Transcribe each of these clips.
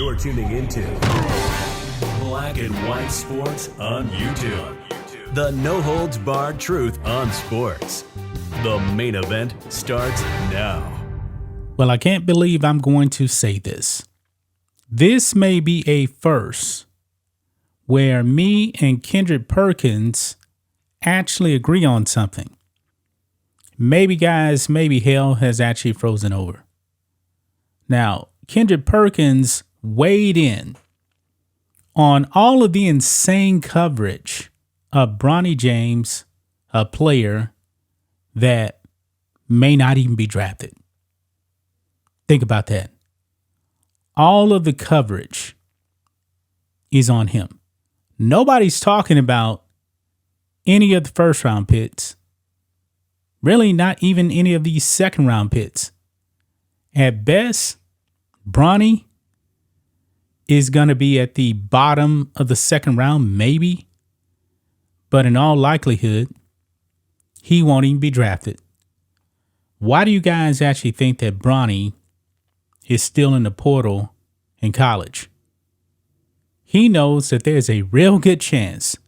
You're tuning into Black and White Sports on YouTube. The no-holds-barred truth on sports. The main event starts now. Well, I can't believe I'm going to say this. This may be a first where me and Kendrick Perkins actually agree on something. Maybe, guys, maybe hell has actually frozen over. Now, Kendrick Perkins weighed in on all of the insane coverage of Bronny James, a player that may not even be drafted. Think about that. All of the coverage is on him. Nobody's talking about any of the first round picks. Really, not even any of these second round picks. At best, Bronny is going to be at the bottom of the second round, maybe. But in all likelihood, he won't even be drafted. Why do you guys actually think that Bronny is still in the portal in college? He knows that there's a real good chance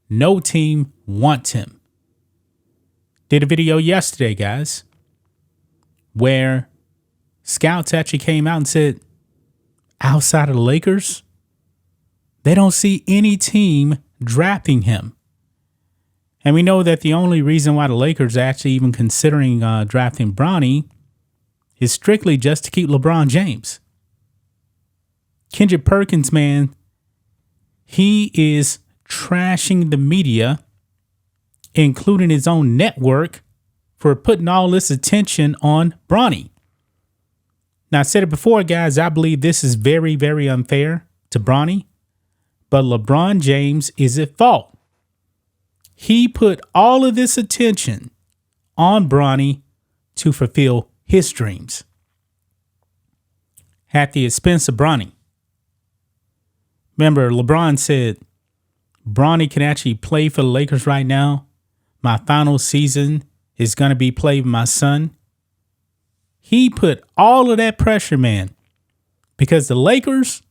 no team wants him. Did a video yesterday, guys, where scouts actually came out and said, outside of the Lakers, they don't see any team drafting him. And we know that the only reason why the Lakers are actually even considering drafting Bronny is strictly just to keep LeBron James. Kendrick Perkins, man, he is trashing the media, including his own network, for putting all this attention on Bronny. Now, I said it before, guys, I believe this is very, very unfair to Bronny, but LeBron James is at fault. He put all of this attention on Bronny to fulfill his dreams at the expense of Bronny. Remember, LeBron said, Bronny can actually play for the Lakers right now. My final season is going to be played with my son. He put all of that pressure, man, because the Lakers,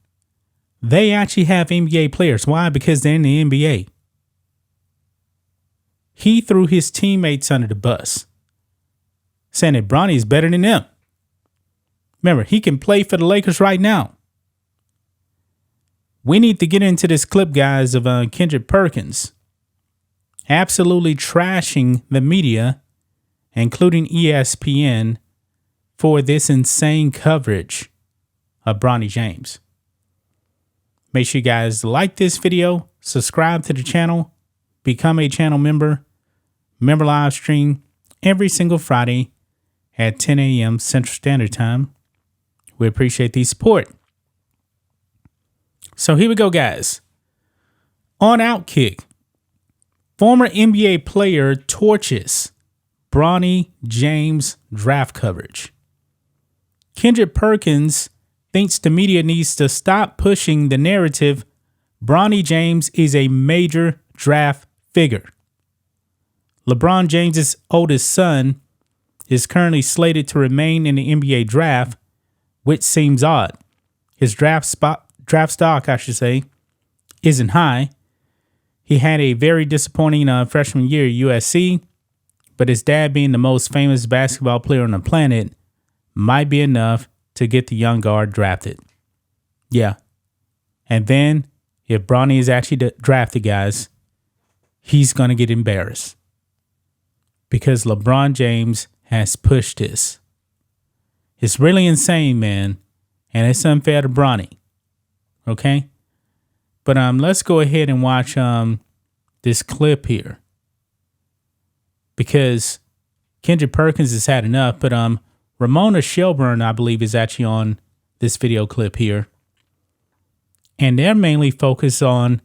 they actually have NBA players. Why? Because they're in the NBA. He threw his teammates under the bus, saying that Bronny is better than them. Remember, he can play for the Lakers right now. We need to get into this clip, guys, of Kendrick Perkins absolutely trashing the media, including ESPN, for this insane coverage of Bronny James. Make sure you guys like this video, subscribe to the channel, become a channel member. Member live stream every single Friday at 10 a.m. Central Standard Time. We appreciate the support. So here we go, guys. On Outkick, former NBA player torches Bronny James draft coverage. Kendrick Perkins thinks the media needs to stop pushing the narrative Bronny James is a major draft figure. LeBron James' oldest son is currently slated to remain in the NBA draft, which seems odd. His draft stock, isn't high. He had a very disappointing freshman year at USC, but his dad being the most famous basketball player on the planet might be enough to get the young guard drafted. Yeah. And then, if Bronny is actually drafted, guys, he's going to get embarrassed. Because LeBron James has pushed this. It's really insane, man. And it's unfair to Bronny. Okay? But let's go ahead and watch this clip here. Because Kendrick Perkins has had enough. But Ramona Shelburne, I believe, is actually on this video clip here. And they're mainly focused on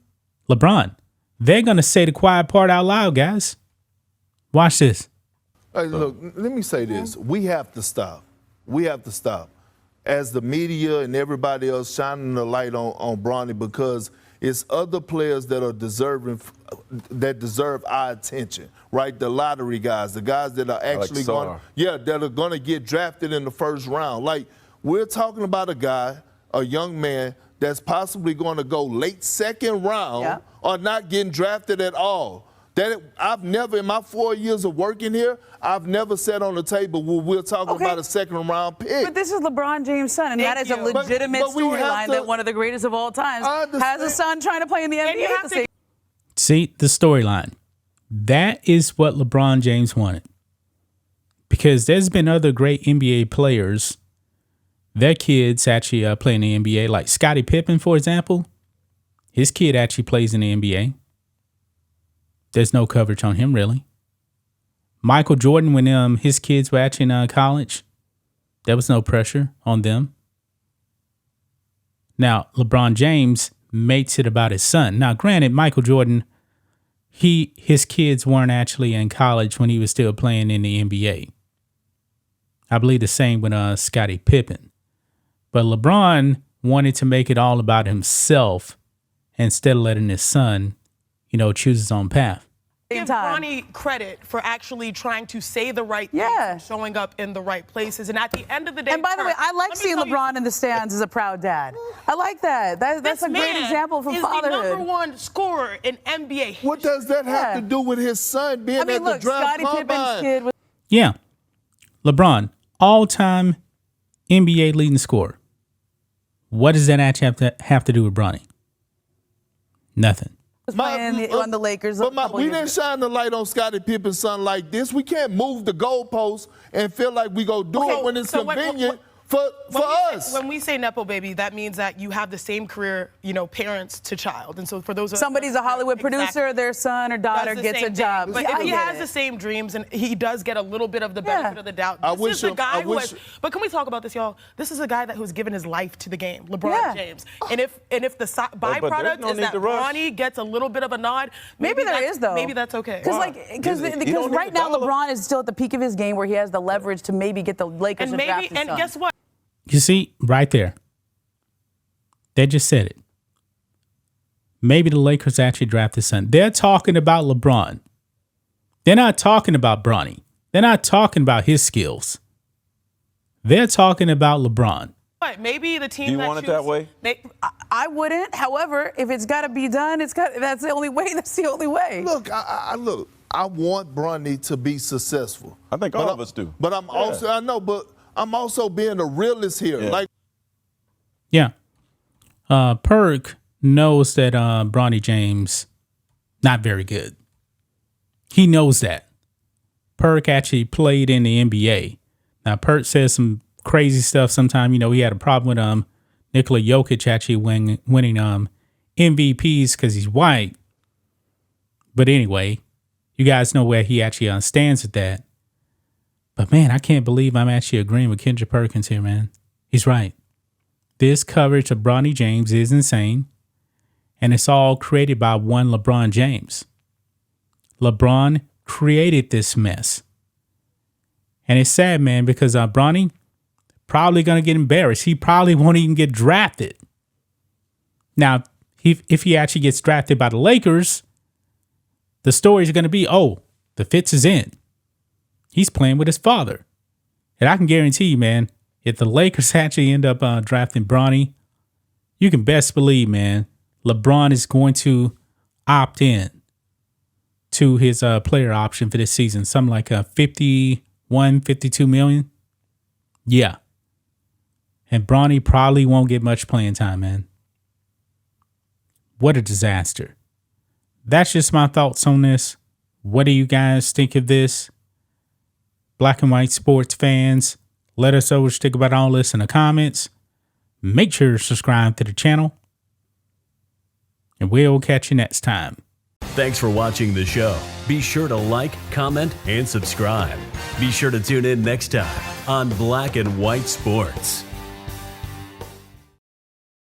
LeBron. They're going to say the quiet part out loud, guys. Watch this. Hey, look, let me say this. We have to stop. We have to stop. As the media and everybody else shining the light on Bronny, because it's other players that are deserve our attention, right? The lottery guys, the guys that are actually that are going to get drafted in the first round. Like, we're talking about a guy a young man that's possibly going to go late second round or not getting drafted at all. I've never, in my 4 years of working here, I've never sat on the table where we'll talk about a second round pick. But this is LeBron James' son, and that is a legitimate storyline that one of the greatest of all times has a son trying to play in the NBA. See, the storyline. That is what LeBron James wanted. Because there's been other great NBA players, their kids actually play in the NBA, like Scottie Pippen, for example. His kid actually plays in the NBA. There's no coverage on him, really. Michael Jordan, when his kids were actually in college, there was no pressure on them. Now, LeBron James makes it about his son. Now, granted, Michael Jordan, his kids weren't actually in college when he was still playing in the NBA. I believe the same with Scottie Pippen. But LeBron wanted to make it all about himself instead of letting his son, choose his own path. Give Bronny credit for actually trying to say the right things and showing up in the right places. And at the end of the day, and by the way, I like seeing LeBron in the stands as a proud dad. I like that. That's a great example for fatherhood. He's the number one scorer in NBA. What does that have to do with his son being at the draft Scottie Pippen's kid was LeBron, all-time NBA leading scorer. What does that actually have to do with Bronny? Nothing. Playing on the Lakers. But we didn't shine the light on Scottie Pippen's son like this. We can't move the goalposts and feel like we go do it when it's convenient for us. When we say Nepo baby, that means that you have the same career, parents to child. And so for those somebody's a Hollywood producer, their son or daughter gets a job. But if he has the same dreams and he does get a little bit of the benefit of the doubt, this is a guy who has. But can we talk about this, y'all? This is a guy who's given his life to the game, LeBron James. And if the byproduct is that Bronny gets a little bit of a nod, maybe there is though. Maybe that's okay. Because right now LeBron is still at the peak of his game where he has the leverage to maybe get the Lakers to draft his son. And guess what? You see, right there. They just said it. Maybe the Lakers actually draft his son. They're talking about LeBron. They're not talking about Bronny. They're not talking about his skills. They're talking about LeBron. Maybe the team. Do you want it that way? I wouldn't. However, if it's got to be done, that's the only way. That's the only way. Look, I want Bronny to be successful. I think all of us do. But I'm also, I know, but I'm also being a realist here. Perk knows that Bronny James not very good. He knows that. Perk actually played in the NBA. Now, Perk says some crazy stuff sometime. He had a problem with Nikola Jokic actually winning MVPs because he's white. But anyway, you guys know where he actually stands with that. But, man, I can't believe I'm actually agreeing with Kendrick Perkins here, man. He's right. This coverage of Bronny James is insane, and it's all created by one LeBron James. LeBron created this mess. And it's sad, man, because Bronny probably going to get embarrassed. He probably won't even get drafted. Now, if he actually gets drafted by the Lakers, the story is going to be, the Fitz is in. He's playing with his father. And I can guarantee you, man, if the Lakers actually end up drafting Bronny, you can best believe, man, LeBron is going to opt in to his player option for this season. Something like 51, 52 million. Yeah. And Bronny probably won't get much playing time, man. What a disaster. That's just my thoughts on this. What do you guys think of this? Black and white sports fans, let us know what you think about all this in the comments. Make sure to subscribe to the channel. And we'll catch you next time. Thanks for watching the show. Be sure to like, comment, and subscribe. Be sure to tune in next time on Black and White Sports.